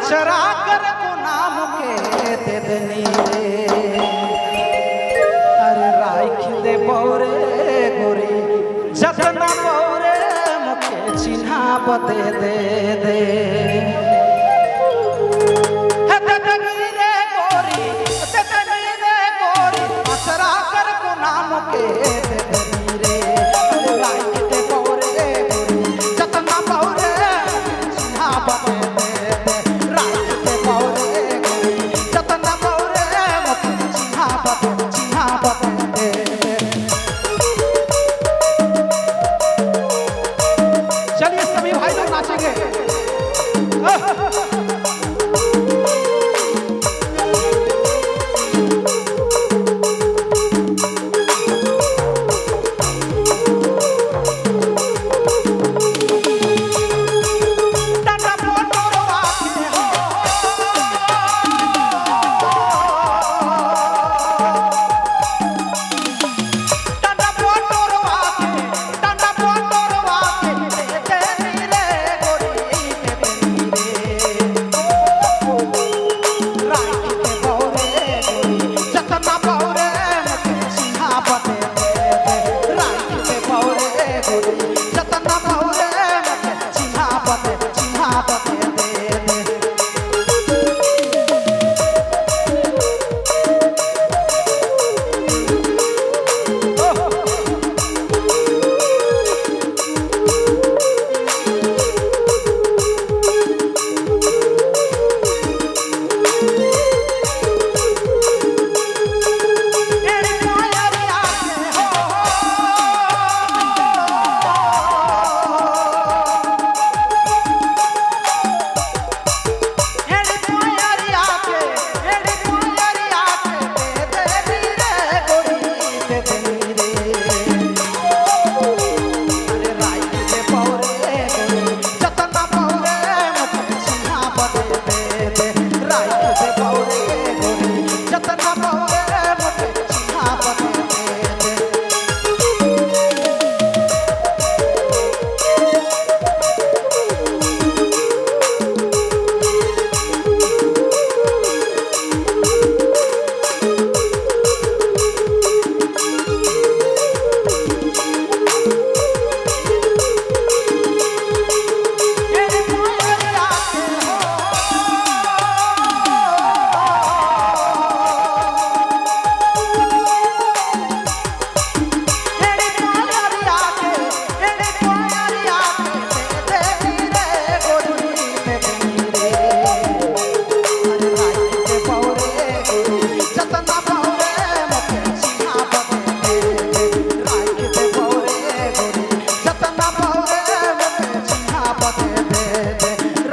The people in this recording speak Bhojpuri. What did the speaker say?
अचरा कर को नाम के दे देनी रे अरे राख दे बौरे गोरी जतना बौरे मुखे चिन्हा बते दे दे अचरा कर को नाम के दे देनी रे अरे राख दे बौरे गोरी जतना बौरे चिन्हा बते चलिए सभी भाई लोग नाचेंगे।